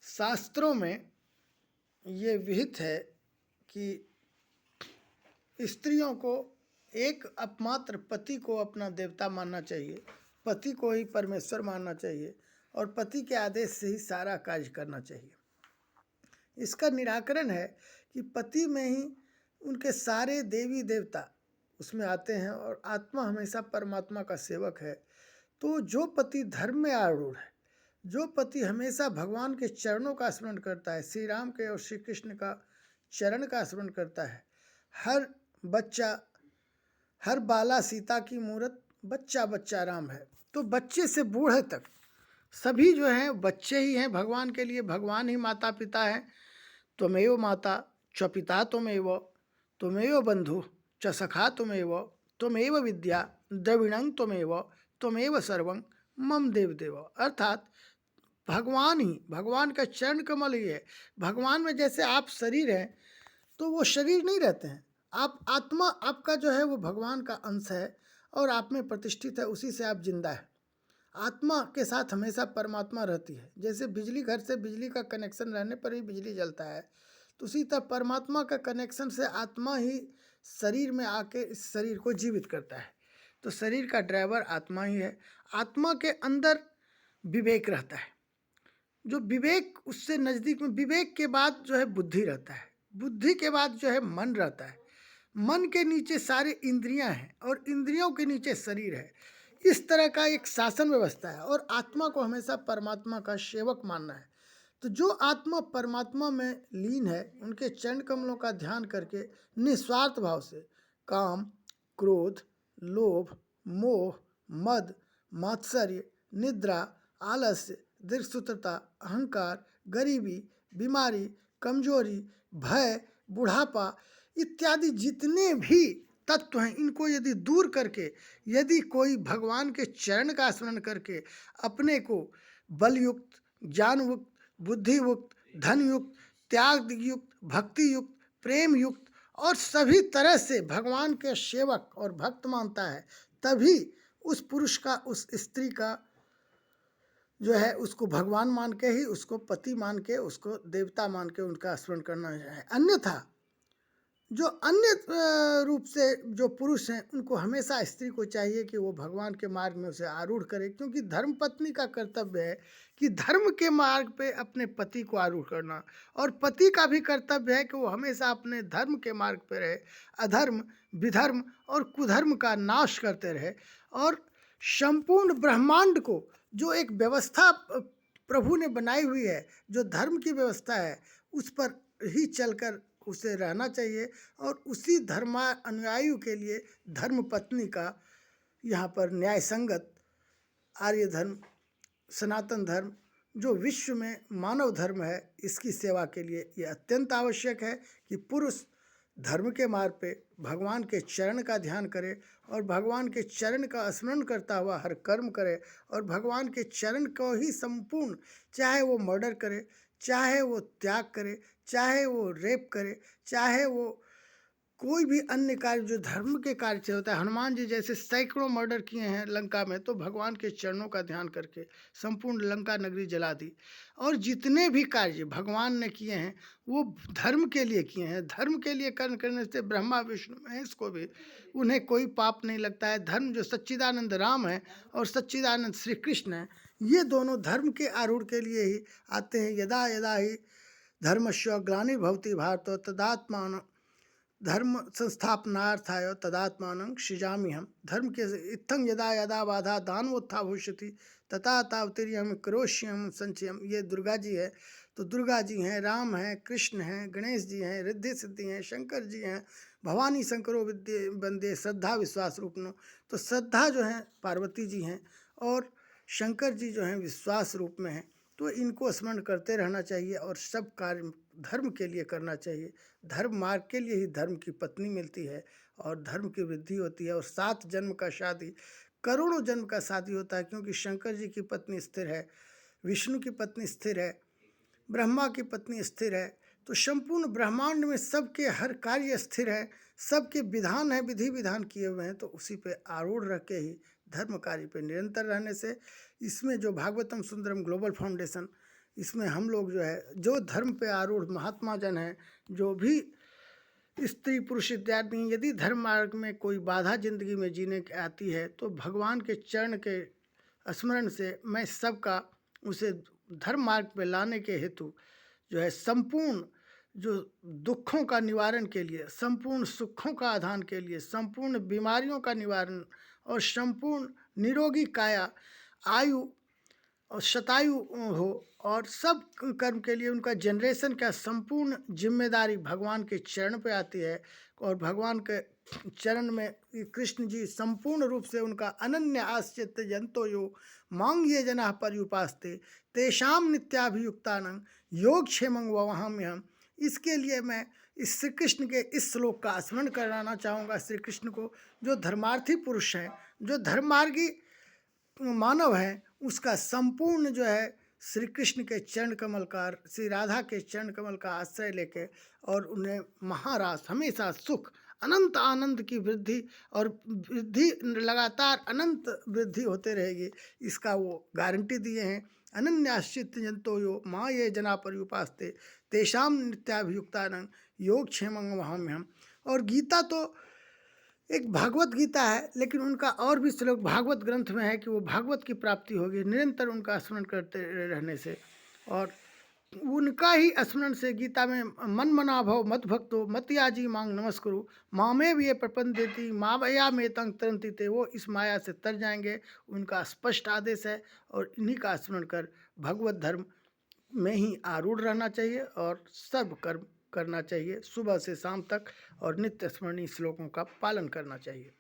शास्त्रों में ये विहित है कि स्त्रियों को एक एकमात्र पति को अपना देवता मानना चाहिए, पति को ही परमेश्वर मानना चाहिए और पति के आदेश से ही सारा कार्य करना चाहिए। इसका निराकरण है कि पति में ही उनके सारे देवी देवता उसमें आते हैं और आत्मा हमेशा परमात्मा का सेवक है। तो जो पति धर्म में आरूढ़ है, जो पति हमेशा भगवान के चरणों का स्मरण करता है, श्री राम के और श्री कृष्ण का चरण का स्मरण करता है, हर बच्चा, हर बाला सीता की मूरत, बच्चा बच्चा राम है। तो बच्चे से बूढ़े तक सभी जो हैं बच्चे ही हैं भगवान के लिए। भगवान ही माता पिता है। त्वमेव माता च पिता त्वमेव, त्वमेव बंधु च सखा त्वमेव, त्वमेव विद्या द्रविणं त्वमेव, त्वमेव सर्वं मम देवदेव। अर्थात भगवान ही, भगवान का चरण कमल ही है। भगवान में जैसे आप शरीर हैं तो वो शरीर नहीं रहते हैं, आप आत्मा, आपका जो है वो भगवान का अंश है और आप में प्रतिष्ठित है, उसी से आप जिंदा है। आत्मा के साथ हमेशा परमात्मा रहती है। जैसे बिजली, घर से बिजली का कनेक्शन रहने पर ही बिजली जलता है, तो उसी तरह परमात्मा का कनेक्शन से आत्मा ही शरीर में आके इस शरीर को जीवित करता है। तो शरीर का ड्राइवर आत्मा ही है। आत्मा के अंदर विवेक रहता है, जो विवेक उससे नज़दीक में, विवेक के बाद जो है बुद्धि रहता है, बुद्धि के बाद जो है मन रहता है, मन के नीचे सारी इंद्रियां हैं और इंद्रियों के नीचे शरीर है। इस तरह का एक शासन व्यवस्था है और आत्मा को हमेशा परमात्मा का सेवक मानना है। तो जो आत्मा परमात्मा में लीन है, उनके चरण कमलों का ध्यान करके निस्वार्थ भाव से काम, क्रोध, लोभ, मोह, मद, मात्सर्य, निद्रा, आलस्य, दीर्घसूत्रता, अहंकार, गरीबी, बीमारी, कमजोरी, भय, बुढ़ापा इत्यादि जितने भी तत्व हैं, इनको यदि दूर करके यदि कोई भगवान के चरण का स्मरण करके अपने को बलयुक्त, ज्ञानयुक्त, बुद्धियुक्त, धनयुक्त, त्याग युक्त, भक्ति युक्त, प्रेम युक्त और सभी तरह से भगवान के सेवक और भक्त मानता है, तभी उस पुरुष का, उस स्त्री का जो है उसको भगवान मान के ही, उसको पति मान के, उसको देवता मान के उनका स्मरण करना है। अन्यथा जो अन्य रूप से जो पुरुष हैं, उनको हमेशा स्त्री को चाहिए कि वो भगवान के मार्ग में उसे आरूढ़ करे, क्योंकि धर्म पत्नी का कर्तव्य है कि धर्म के मार्ग पे अपने पति को आरूढ़ करना, और पति का भी कर्तव्य है कि वो हमेशा अपने धर्म के मार्ग पे रहे, अधर्म, विधर्म और कुधर्म का नाश करते रहे और संपूर्ण ब्रह्मांड को जो एक व्यवस्था प्रभु ने बनाई हुई है, जो धर्म की व्यवस्था है, उस पर ही चलकर उसे रहना चाहिए। और उसी धर्मानुयायियों के लिए धर्म पत्नी का यहाँ पर न्याय संगत आर्य धर्म, सनातन धर्म जो विश्व में मानव धर्म है, इसकी सेवा के लिए ये अत्यंत आवश्यक है कि पुरुष धर्म के मार्ग पे भगवान के चरण का ध्यान करे और भगवान के चरण का स्मरण करता हुआ हर कर्म करे और भगवान के चरण को ही संपूर्ण, चाहे वो मर्डर करे, चाहे वो त्याग करे, चाहे वो रेप करे, चाहे वो कोई भी अन्य कार्य जो धर्म के कार्य से होता है। हनुमान जी जैसे सैकड़ों मर्डर किए हैं लंका में, तो भगवान के चरणों का ध्यान करके संपूर्ण लंका नगरी जला दी। और जितने भी कार्य भगवान ने किए हैं वो धर्म के लिए किए हैं। धर्म के लिए कर्म करने से ब्रह्मा विष्णु महेश को भी उन्हें कोई पाप नहीं लगता है। धर्म जो सच्चिदानंद राम है और सच्चिदानंद श्री कृष्ण है, ये दोनों धर्म के आरूढ़ के लिए ही आते हैं। यदा यदा ही धर्मस्य ग्लानिर्भवति भारत तदात्मान धर्म संस्थापनार्थाय तदात्मानं सृजाम्यहम्। धर्म के इत्थं यदा यदा बाधा दानवोत्था भविष्यति तथा तावतिर्यं करोष्यं संचयम। ये दुर्गा जी है, तो दुर्गा जी हैं, राम हैं, कृष्ण हैं, गणेश जी हैं, रिद्धि सिद्धि हैं, शंकर जी हैं, भवानी शंकरो विद्ये वंदे श्रद्धा विश्वास रूपनो। तो श्रद्धा जो है पार्वती जी हैं और शंकर जी जो हैं विश्वास रूप में हैं। तो इनको स्मरण करते रहना चाहिए और सब कार्य धर्म के लिए करना चाहिए। धर्म मार्ग के लिए ही धर्म की पत्नी मिलती है और धर्म की वृद्धि होती है। और 7 जन्म का शादी, करोड़ों जन्म का शादी होता है, क्योंकि शंकर जी की पत्नी स्थिर है, विष्णु की पत्नी स्थिर है, ब्रह्मा की पत्नी स्थिर है। तो संपूर्ण ब्रह्मांड में सबके हर कार्य स्थिर है, सबके विधान है, विधि विधान किए हुए हैं। तो उसी पे आरूढ़ रख के ही धर्म कार्य पे निरंतर रहने से, इसमें जो भागवतम सुंदरम ग्लोबल फाउंडेशन इसमें हम लोग जो है, जो धर्म पे आरूढ़ महात्मा जन हैं, जो भी स्त्री पुरुष इत्यादि, यदि धर्म मार्ग में कोई बाधा जिंदगी में जीने की आती है तो भगवान के चरण के स्मरण से मैं सबका उसे धर्म मार्ग पे लाने के हेतु जो है संपूर्ण जो दुखों का निवारण के लिए, संपूर्ण सुखों का आधान के लिए, संपूर्ण बीमारियों का निवारण और संपूर्ण निरोगी काया, आयु और शतायु हो, और सब कर्म के लिए उनका जनरेशन का संपूर्ण जिम्मेदारी भगवान के चरण पे आती है। और भगवान के चरण में कृष्ण जी संपूर्ण रूप से उनका अनन्य आश्रित जंतो यो मांग ये जना पर्युपास्ते तेषाम नित्याभियुक्तानं योग क्षेमं वहाम्यहम्। इसके लिए मैं इस श्री कृष्ण के इस श्लोक का स्मरण कराना चाहूँगा श्री कृष्ण को, जो धर्मार्थी पुरुष हैं, जो धर्मार्गी मानव है, उसका संपूर्ण जो है श्री कृष्ण के चरण कमल का, श्री राधा के चरण कमल का आश्रय लेके, और उन्हें महारास हमेशा सुख अनंत आनंद की वृद्धि, और वृद्धि लगातार अनंत वृद्धि होते रहेगी, इसका वो गारंटी दिए हैं। अनन्याश्चित जंतो यो माँ ये जना पर्युपास्ते तेषाम नित्याभियुक्तानं योग क्षेमं वहाम्यहम्। और गीता तो एक भागवत गीता है, लेकिन उनका और भी श्लोक भागवत ग्रंथ में है कि वो भागवत की प्राप्ति होगी निरंतर उनका स्मरण करते रहने से, और उनका ही स्मरण से गीता में मन मना भव मत भक्तो मत याजी मांग नमस्कुरु मामे भी ये प्रपंच देती माया में तंग तरंती थे, वो इस माया से तर जाएंगे, उनका स्पष्ट आदेश है। और इन्हीं का स्मरण कर भगवत धर्म में ही आरूढ़ रहना चाहिए और सब कर्म करना चाहिए सुबह से शाम तक, और नित्य स्मरणीय श्लोकों का पालन करना चाहिए।